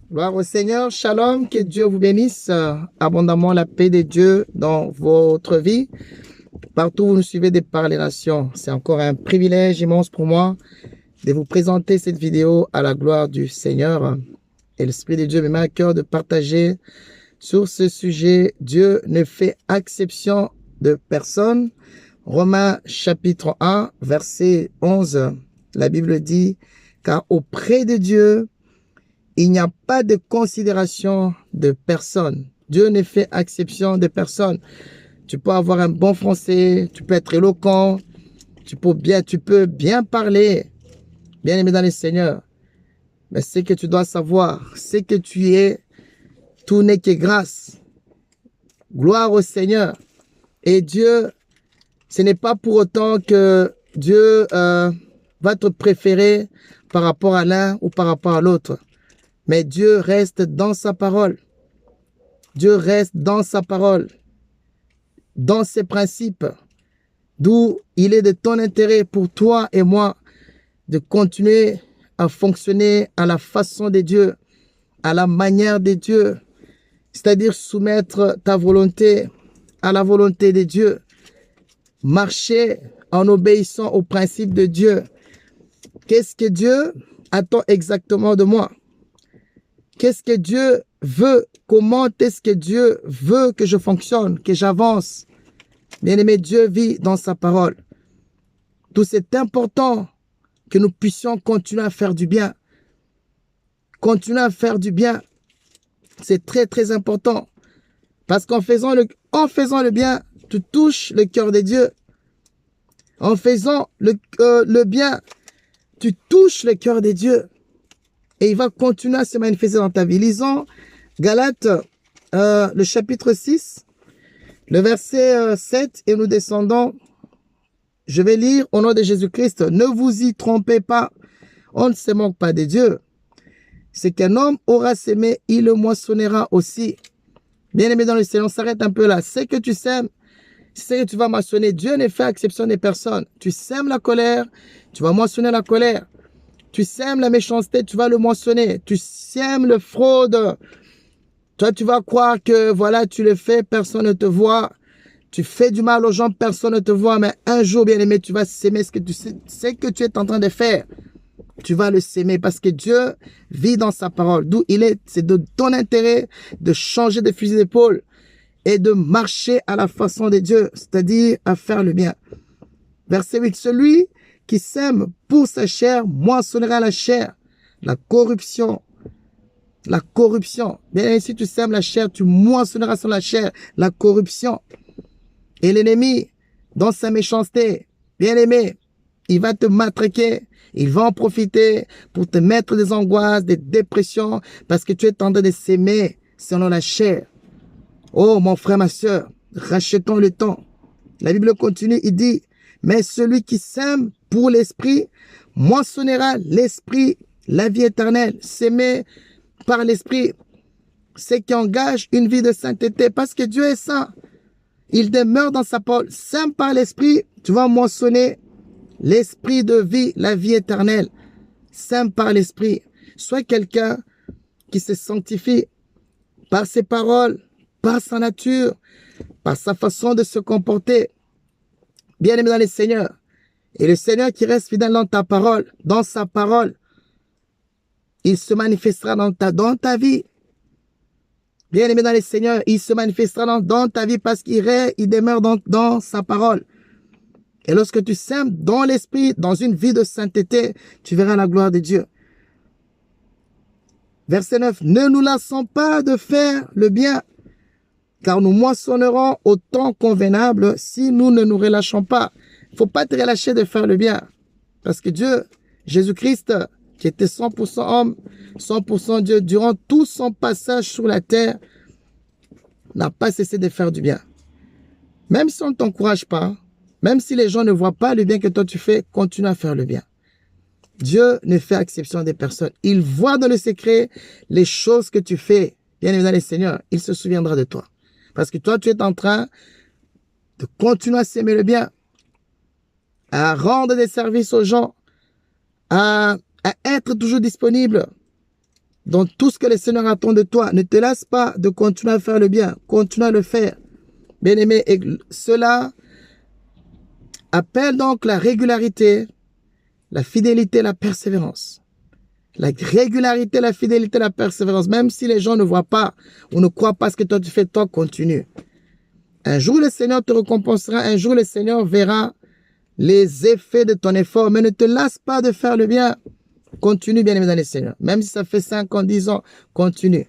Gloire au Seigneur, shalom, que Dieu vous bénisse abondamment, la paix de Dieu dans votre vie. Partout où vous nous suivez de par les nations, c'est encore un privilège immense pour moi de vous présenter cette vidéo à la gloire du Seigneur. Et l'Esprit de Dieu me met à cœur de partager sur ce sujet. Dieu ne fait exception de personne. Romains chapitre 1, verset 11, la Bible dit, car auprès de Dieu, il n'y a pas de considération de personne. Dieu ne fait exception de personne. Tu peux avoir un bon français, tu peux être éloquent, tu peux bien parler, bien aimé dans le Seigneur. Mais ce que tu dois savoir, c'est que tu es, tout n'est que grâce. Gloire au Seigneur. Et Dieu, ce n'est pas pour autant que Dieu va te préférer par rapport à l'un ou par rapport à l'autre. Mais Dieu reste dans sa parole. Dieu reste dans sa parole, dans ses principes, d'où il est de ton intérêt pour toi et moi de continuer à fonctionner à la façon de Dieu, à la manière de Dieu, c'est-à-dire soumettre ta volonté à la volonté de Dieu, marcher en obéissant aux principes de Dieu. Qu'est-ce que Dieu attend exactement de moi? Qu'est-ce que Dieu veut? Comment est-ce que Dieu veut que je fonctionne, que j'avance? Bien-aimé, Dieu vit dans sa parole. Tout c'est important que nous puissions continuer à faire du bien. Continuer à faire du bien, c'est très très important. Parce qu'en faisant le bien, tu touches le cœur de Dieu. En faisant le bien, tu touches le cœur de Dieu. Et il va continuer à se manifester dans ta vie. Lisons Galates, le chapitre 6, le verset 7, et nous descendons. Je vais lire au nom de Jésus-Christ. Ne vous y trompez pas. On ne se moque pas de Dieu. C'est qu'un homme aura sémé, il le moissonnera aussi. Bien-aimé dans le Seigneur, on s'arrête un peu là. C'est que tu sèmes, c'est que tu vas moissonner. Dieu ne fait exception des personnes. Tu sèmes la colère, tu vas moissonner la colère. Tu sèmes la méchanceté, tu vas le moissonner. Tu sèmes le fraude. Toi, tu vas croire que voilà, tu le fais, personne ne te voit. Tu fais du mal aux gens, personne ne te voit. Mais un jour, bien-aimé, tu vas s'aimer ce que tu sais que tu es en train de faire. Tu vas le s'aimer parce que Dieu vit dans sa parole. D'où il est, c'est de ton intérêt de changer de fusil d'épaule et de marcher à la façon de Dieu, c'est-à-dire à faire le bien. Verset 8, celui qui sème pour sa chair moissonnera la chair, la corruption. La corruption. Bien, si tu sèmes la chair, tu moissonneras sur la chair, la corruption. Et l'ennemi, dans sa méchanceté, bien aimé, il va te matraquer, il va en profiter pour te mettre des angoisses, des dépressions, parce que tu es en train de s'aimer selon la chair. Oh, mon frère, ma soeur, rachetons le temps. La Bible continue, il dit, mais celui qui sème pour l'esprit, moissonnera l'esprit, la vie éternelle. S'aimer par l'esprit, c'est qui engage une vie de sainteté, parce que Dieu est saint. Il demeure dans sa parole. Sème par l'esprit, tu vas moissonner l'esprit de vie, la vie éternelle. Sème par l'esprit. Sois quelqu'un qui se sanctifie par ses paroles, par sa nature, par sa façon de se comporter. Bien-aimé dans le Seigneur. Et le Seigneur qui reste fidèle dans ta parole, dans sa parole, il se manifestera dans ta vie. Bien-aimé dans le Seigneur, il se manifestera dans ta vie parce qu'il demeure dans sa parole. Et lorsque tu sèmes dans l'esprit, dans une vie de sainteté, tu verras la gloire de Dieu. Verset 9, ne nous lassons pas de faire le bien, car nous moissonnerons au temps convenable si nous ne nous relâchons pas. Il ne faut pas te relâcher de faire le bien. Parce que Dieu, Jésus-Christ, qui était 100% homme, 100% Dieu, durant tout son passage sur la terre, n'a pas cessé de faire du bien. Même si on ne t'encourage pas, même si les gens ne voient pas le bien que toi tu fais, continue à faire le bien. Dieu ne fait exception des personnes. Il voit dans le secret les choses que tu fais. Bien évidemment, le Seigneur, il se souviendra de toi. Parce que toi, tu es en train de continuer à s'aimer le bien, à rendre des services aux gens, à être toujours disponible. dans tout ce que le Seigneur attend de toi. Ne te lasse pas de continuer à faire le bien. Continue à le faire. Bien-aimé, et cela appelle donc la régularité, la fidélité, la persévérance. La régularité, la fidélité, la persévérance. Même si les gens ne voient pas ou ne croient pas ce que toi tu fais, toi continue. Un jour, le Seigneur te récompensera. Un jour, le Seigneur verra les effets de ton effort. Mais ne te lasse pas de faire le bien. Continue, bien-aimé, dans le Seigneur. Même si ça fait 5 ans, 10 ans, continue.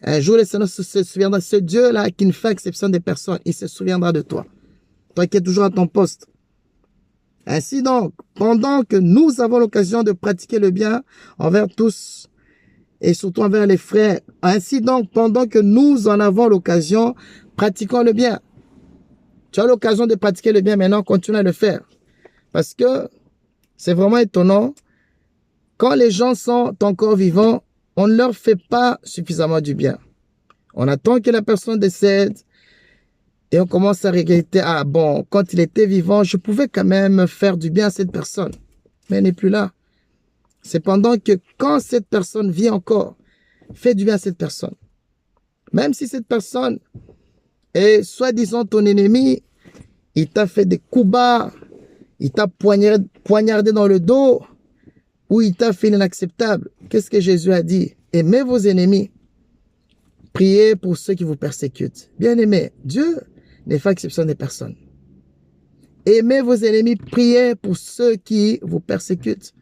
Un jour, le Seigneur se souviendra. Ce Dieu-là qui ne fait exception des personnes, il se souviendra de toi. Toi qui es toujours à ton poste. Ainsi donc, pendant que nous avons l'occasion de pratiquer le bien envers tous et surtout envers les frères, ainsi donc, pendant que nous en avons l'occasion, pratiquons le bien. Tu as l'occasion de pratiquer le bien, maintenant continue à le faire. Parce que c'est vraiment étonnant, quand les gens sont encore vivants, on ne leur fait pas suffisamment du bien. On attend que la personne décède et on commence à regretter, ah bon, quand il était vivant, je pouvais quand même faire du bien à cette personne. Mais elle n'est plus là. C'est pendant que quand cette personne vit encore, fais du bien à cette personne. Même si cette personne est soi-disant ton ennemi, il t'a fait des coups bas, il t'a poignardé dans le dos, ou il t'a fait l'inacceptable. Qu'est-ce que Jésus a dit? Aimez vos ennemis. Priez pour ceux qui vous persécutent. Bien-aimés, Dieu ne fait exception des personnes. Aimez vos ennemis, priez pour ceux qui vous persécutent.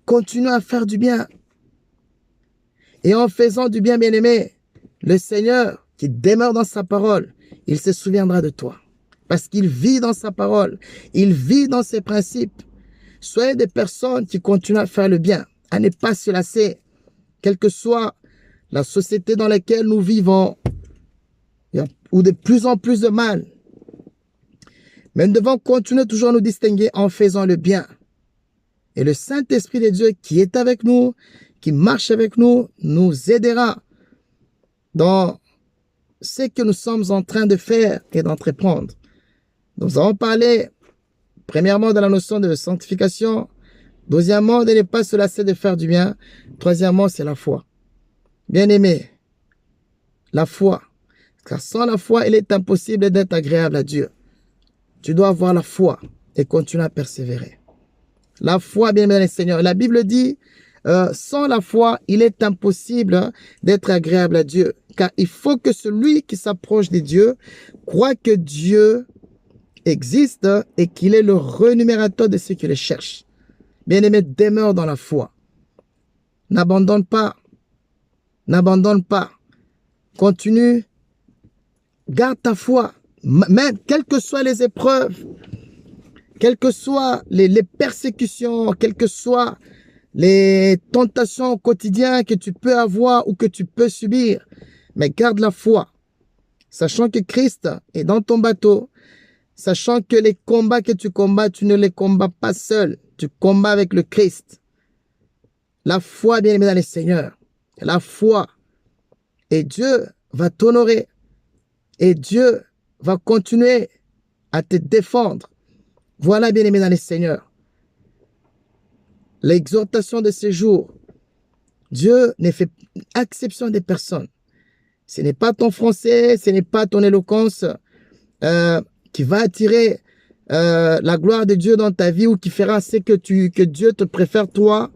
Continuez à faire du bien. Et en faisant du bien, bien-aimé, le Seigneur qui demeure dans sa parole, il se souviendra de toi. Parce qu'il vit dans sa parole. Il vit dans ses principes. Soyez des personnes qui continuent à faire le bien, à ne pas se lasser, quelle que soit la société dans laquelle nous vivons, ou de plus en plus de mal. Mais nous devons continuer toujours à nous distinguer en faisant le bien. Et le Saint-Esprit de Dieu qui est avec nous, qui marche avec nous, nous aidera dans ce que nous sommes en train de faire et d'entreprendre. Nous avons parlé premièrement de la notion de sanctification, deuxièmement de ne pas se lasser de faire du bien, troisièmement c'est la foi. Bien-aimé, la foi. Car sans la foi, il est impossible d'être agréable à Dieu. Tu dois avoir la foi et continuer à persévérer. La foi, bien-aimé Seigneur. La Bible dit, sans la foi, il est impossible d'être agréable à Dieu. Car il faut que celui qui s'approche de Dieu croit que Dieu existe et qu'il est le renumérateur de ceux qui le cherchent. Bien-aimé, demeure dans la foi. N'abandonne pas. N'abandonne pas. Continue. Garde ta foi. Même, quelles que soient les épreuves, quelles que soient les persécutions, quelles que soient les tentations au quotidien que tu peux avoir ou que tu peux subir, mais garde la foi. Sachant que Christ est dans ton bateau, sachant que les combats que tu combats, tu ne les combats pas seul. Tu combats avec le Christ. La foi, bien aimé dans le Seigneur. La foi. Et Dieu va t'honorer. Et Dieu va continuer à te défendre. Voilà, bien aimé dans le Seigneur. L'exhortation de ces jours. Dieu ne fait exception des personnes. Ce n'est pas ton français, ce n'est pas ton éloquence qui va attirer la gloire de Dieu dans ta vie ou qui fera ce que Dieu te préfère toi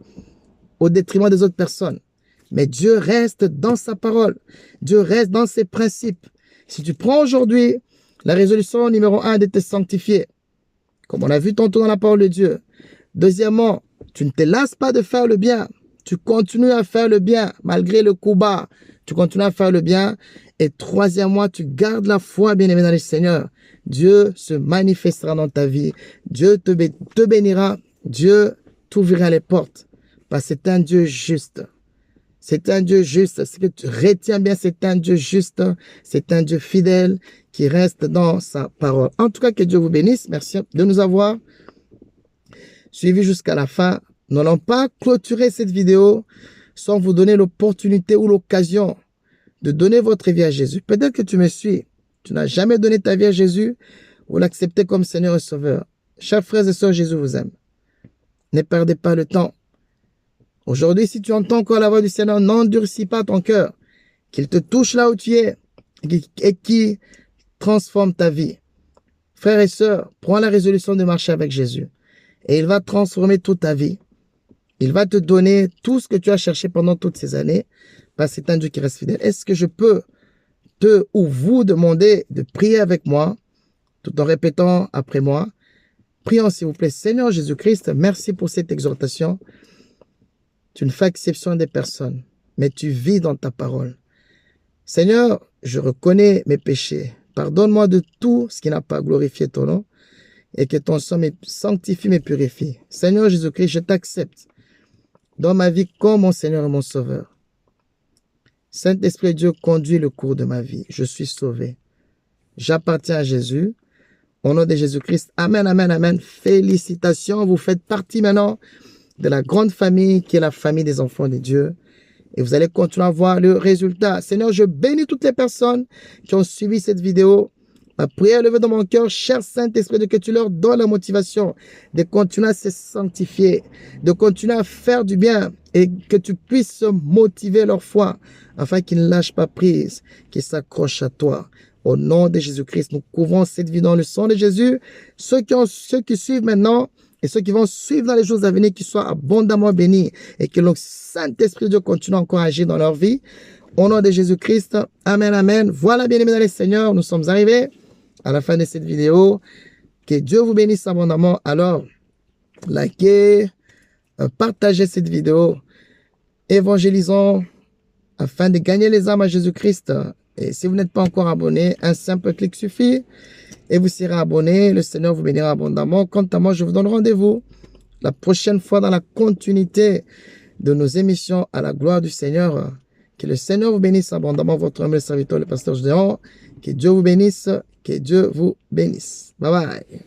au détriment des autres personnes. Mais Dieu reste dans sa parole. Dieu reste dans ses principes. Si tu prends aujourd'hui la résolution numéro 1 de te sanctifier, comme on a vu tantôt dans la parole de Dieu. Deuxièmement, tu ne te lasses pas de faire le bien. Tu continues à faire le bien malgré le coup bas. Tu continues à faire le bien. Et troisièmement, tu gardes la foi, bien-aimé dans le Seigneur. Dieu se manifestera dans ta vie. Dieu te bénira. Dieu t'ouvrira les portes. Parce que c'est un Dieu juste. C'est un Dieu juste. Ce que tu retiens bien, c'est un Dieu juste. C'est un Dieu fidèle qui reste dans sa parole. En tout cas, que Dieu vous bénisse. Merci de nous avoir suivis jusqu'à la fin. Nous n'allons pas clôturer cette vidéo sans vous donner l'opportunité ou l'occasion de donner votre vie à Jésus. Peut-être que tu me suis. Tu n'as jamais donné ta vie à Jésus ou l'accepter comme Seigneur et Sauveur. Chers frères et sœurs, Jésus vous aime. Ne perdez pas le temps. Aujourd'hui, si tu entends encore la voix du Seigneur, n'endurcis pas ton cœur. Qu'il te touche là où tu es et qui transforme ta vie. Frères et sœurs, prends la résolution de marcher avec Jésus. Et il va transformer toute ta vie. Il va te donner tout ce que tu as cherché pendant toutes ces années. Parce que c'est un Dieu qui reste fidèle. Est-ce que je peux te ou vous demander de prier avec moi, tout en répétant après moi? Prions s'il vous plaît. Seigneur Jésus-Christ, merci pour cette exhortation. Tu ne fais exception des personnes, mais tu vis dans ta parole. Seigneur, je reconnais mes péchés. Pardonne-moi de tout ce qui n'a pas glorifié ton nom et que ton sang me sanctifie, me purifie. Seigneur Jésus-Christ, je t'accepte dans ma vie comme mon Seigneur et mon Sauveur. Saint-Esprit Dieu, conduis le cours de ma vie. Je suis sauvé. J'appartiens à Jésus. Au nom de Jésus-Christ. Amen, amen, amen. Félicitations. Vous faites partie maintenant de la grande famille qui est la famille des enfants de Dieu. Et vous allez continuer à voir le résultat. Seigneur, je bénis toutes les personnes qui ont suivi cette vidéo. Ma prière est levée dans mon cœur, cher Saint-Esprit, de que tu leur donnes la motivation de continuer à se sanctifier, de continuer à faire du bien et que tu puisses motiver leur foi afin qu'ils ne lâchent pas prise, qu'ils s'accrochent à toi. Au nom de Jésus-Christ, nous couvrons cette vie dans le sang de Jésus. Ceux qui suivent maintenant et ceux qui vont suivre dans les jours à venir, qu'ils soient abondamment bénis et que le Saint-Esprit de Dieu continue encore à agir dans leur vie. Au nom de Jésus-Christ, amen, amen. Voilà, bien-aimés dans les Seigneurs, nous sommes arrivés à la fin de cette vidéo. Que Dieu vous bénisse abondamment. Alors, likez, partagez cette vidéo, évangélisons afin de gagner les âmes à Jésus-Christ. Et si vous n'êtes pas encore abonné, un simple clic suffit et vous serez abonné. Le Seigneur vous bénira abondamment. Quant à moi, je vous donne rendez-vous la prochaine fois dans la continuité de nos émissions à la gloire du Seigneur. Que le Seigneur vous bénisse abondamment, votre humble serviteur, le pasteur Gédéon. Que Dieu vous bénisse, que Dieu vous bénisse. Bye bye.